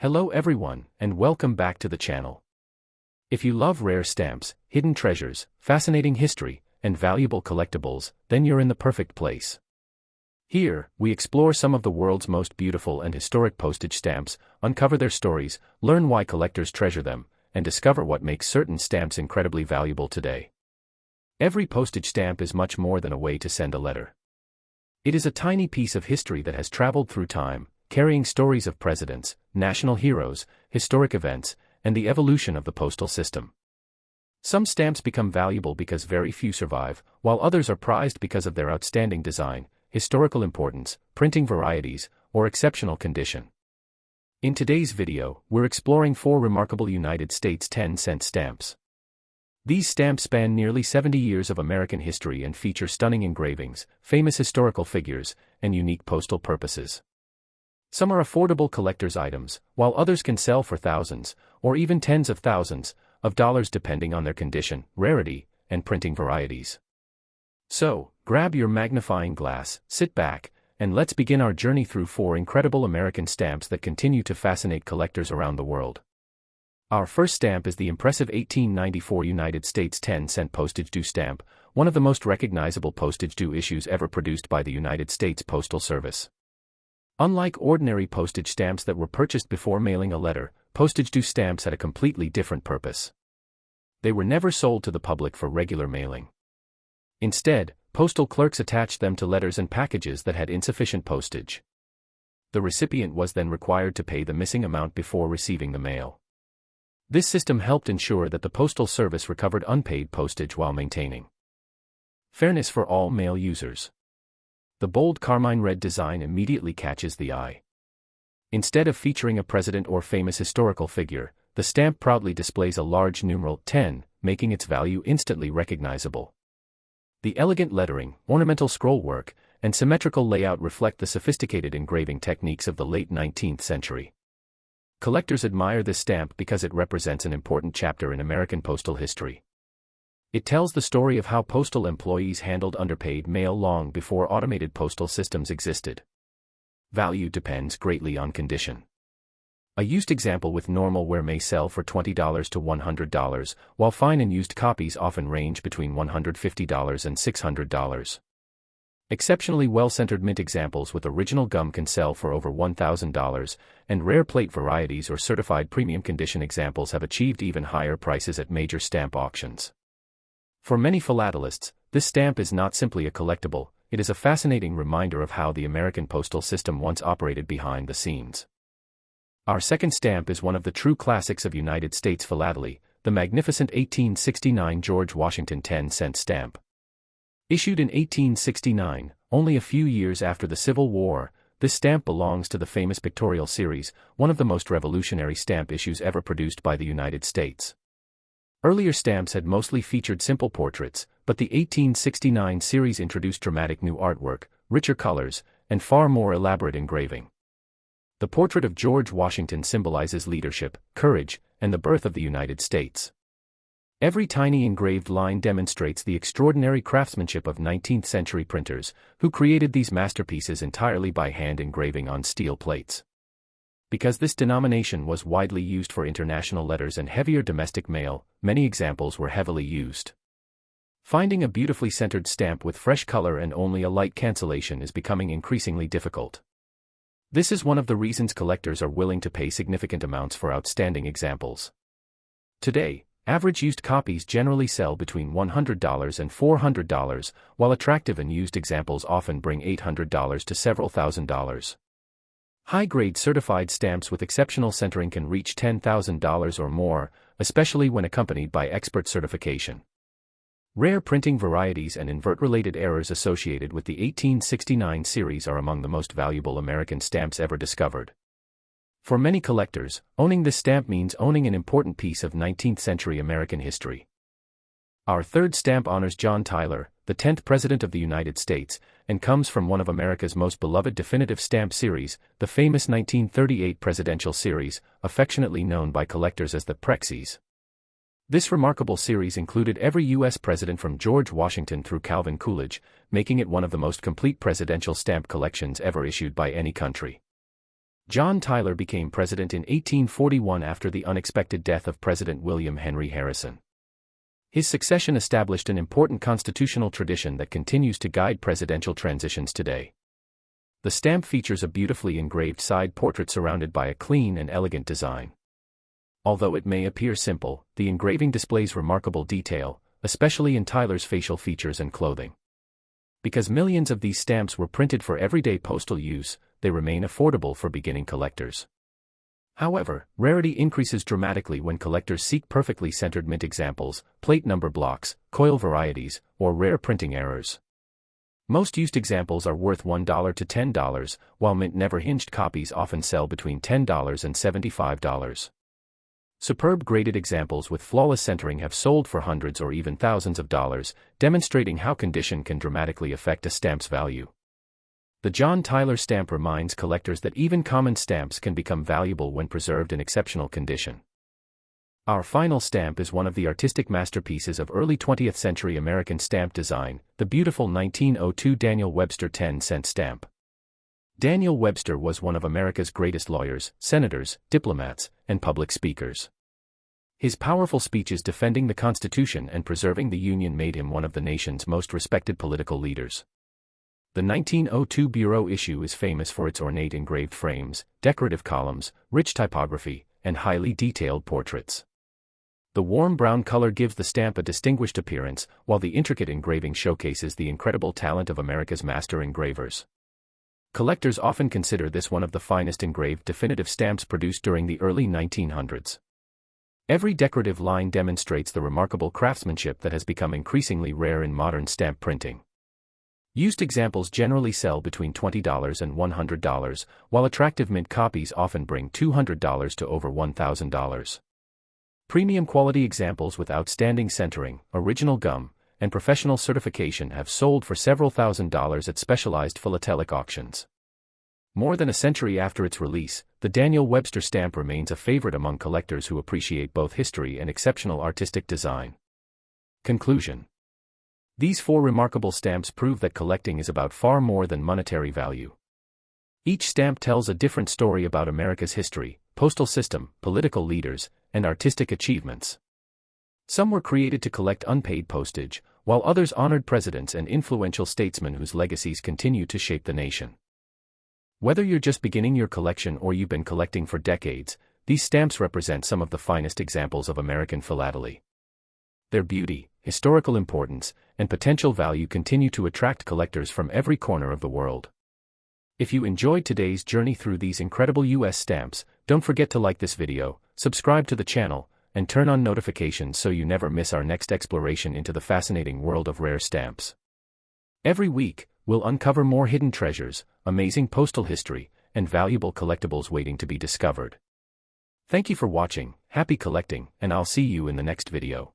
Hello everyone, and welcome back to the channel. If you love rare stamps, hidden treasures, fascinating history, and valuable collectibles, then you're in the perfect place. Here, we explore some of the world's most beautiful and historic postage stamps, uncover their stories, learn why collectors treasure them, and discover what makes certain stamps incredibly valuable today. Every postage stamp is much more than a way to send a letter. It is a tiny piece of history that has traveled through time, carrying stories of presidents, national heroes, historic events, and the evolution of the postal system. Some stamps become valuable because very few survive, while others are prized because of their outstanding design, historical importance, printing varieties, or exceptional condition. In today's video, we're exploring 4 remarkable United States 10-cent stamps. These stamps span nearly 70 years of American history and feature stunning engravings, famous historical figures, and unique postal purposes. Some are affordable collector's items, while others can sell for thousands, or even tens of thousands, of dollars depending on their condition, rarity, and printing varieties. So, grab your magnifying glass, sit back, and let's begin our journey through 4 incredible American stamps that continue to fascinate collectors around the world. Our first stamp is the impressive 1894 United States 10-cent postage due stamp, one of the most recognizable postage due issues ever produced by the United States Postal Service. Unlike ordinary postage stamps that were purchased before mailing a letter, postage due stamps had a completely different purpose. They were never sold to the public for regular mailing. Instead, postal clerks attached them to letters and packages that had insufficient postage. The recipient was then required to pay the missing amount before receiving the mail. This system helped ensure that the Postal Service recovered unpaid postage while maintaining fairness for all mail users. The bold carmine red design immediately catches the eye. Instead of featuring a president or famous historical figure, the stamp proudly displays a large numeral 10, making its value instantly recognizable. The elegant lettering, ornamental scrollwork, and symmetrical layout reflect the sophisticated engraving techniques of the late 19th century. Collectors admire this stamp because it represents an important chapter in American postal history. It tells the story of how postal employees handled underpaid mail long before automated postal systems existed. Value depends greatly on condition. A used example with normal wear may sell for $20 to $100, while fine and used copies often range between $150 and $600. Exceptionally well-centered mint examples with original gum can sell for over $1,000, and rare plate varieties or certified premium condition examples have achieved even higher prices at major stamp auctions. For many philatelists, this stamp is not simply a collectible, it is a fascinating reminder of how the American postal system once operated behind the scenes. Our second stamp is one of the true classics of United States philately, the magnificent 1869 George Washington 10-cent stamp. Issued in 1869, only a few years after the Civil War, this stamp belongs to the famous pictorial series, one of the most revolutionary stamp issues ever produced by the United States. Earlier stamps had mostly featured simple portraits, but the 1869 series introduced dramatic new artwork, richer colors, and far more elaborate engraving. The portrait of George Washington symbolizes leadership, courage, and the birth of the United States. Every tiny engraved line demonstrates the extraordinary craftsmanship of 19th-century printers, who created these masterpieces entirely by hand engraving on steel plates. Because this denomination was widely used for international letters and heavier domestic mail, many examples were heavily used. Finding a beautifully centered stamp with fresh color and only a light cancellation is becoming increasingly difficult. This is one of the reasons collectors are willing to pay significant amounts for outstanding examples. Today, average used copies generally sell between $100 and $400, while attractive and used examples often bring $800 to several $1,000s. High-grade certified stamps with exceptional centering can reach $10,000 or more, especially when accompanied by expert certification. Rare printing varieties and invert-related errors associated with the 1869 series are among the most valuable American stamps ever discovered. For many collectors, owning this stamp means owning an important piece of 19th-century American history. Our third stamp honors John Tyler, the 10th President of the United States, and comes from one of America's most beloved definitive stamp series, the famous 1938 Presidential Series, affectionately known by collectors as the Prexies. This remarkable series included every U.S. president from George Washington through Calvin Coolidge, making it one of the most complete presidential stamp collections ever issued by any country. John Tyler became president in 1841 after the unexpected death of President William Henry Harrison. His succession established an important constitutional tradition that continues to guide presidential transitions today. The stamp features a beautifully engraved side portrait surrounded by a clean and elegant design. Although it may appear simple, the engraving displays remarkable detail, especially in Tyler's facial features and clothing. Because millions of these stamps were printed for everyday postal use, they remain affordable for beginning collectors. However, rarity increases dramatically when collectors seek perfectly centered mint examples, plate number blocks, coil varieties, or rare printing errors. Most used examples are worth $1 to $10, while mint never-hinged copies often sell between $10 and $75. Superb graded examples with flawless centering have sold for hundreds or even thousands of dollars, demonstrating how condition can dramatically affect a stamp's value. The John Tyler stamp reminds collectors that even common stamps can become valuable when preserved in exceptional condition. Our final stamp is one of the artistic masterpieces of early 20th century American stamp design, the beautiful 1902 Daniel Webster 10-cent stamp. Daniel Webster was one of America's greatest lawyers, senators, diplomats, and public speakers. His powerful speeches defending the Constitution and preserving the Union made him one of the nation's most respected political leaders. The 1902 Bureau issue is famous for its ornate engraved frames, decorative columns, rich typography, and highly detailed portraits. The warm brown color gives the stamp a distinguished appearance, while the intricate engraving showcases the incredible talent of America's master engravers. Collectors often consider this one of the finest engraved definitive stamps produced during the early 1900s. Every decorative line demonstrates the remarkable craftsmanship that has become increasingly rare in modern stamp printing. Used examples generally sell between $20 and $100, while attractive mint copies often bring $200 to over $1,000. Premium quality examples with outstanding centering, original gum, and professional certification have sold for several $1,000s at specialized philatelic auctions. More than a century after its release, the Daniel Webster stamp remains a favorite among collectors who appreciate both history and exceptional artistic design. Conclusion. These 4 remarkable stamps prove that collecting is about far more than monetary value. Each stamp tells a different story about America's history, postal system, political leaders, and artistic achievements. Some were created to collect unpaid postage, while others honored presidents and influential statesmen whose legacies continue to shape the nation. Whether you're just beginning your collection or you've been collecting for decades, these stamps represent some of the finest examples of American philately. Their beauty, historical importance, and potential value continue to attract collectors from every corner of the world. If you enjoyed today's journey through these incredible US stamps, don't forget to like this video, subscribe to the channel, and turn on notifications so you never miss our next exploration into the fascinating world of rare stamps. Every week, we'll uncover more hidden treasures, amazing postal history, and valuable collectibles waiting to be discovered. Thank you for watching, happy collecting, and I'll see you in the next video.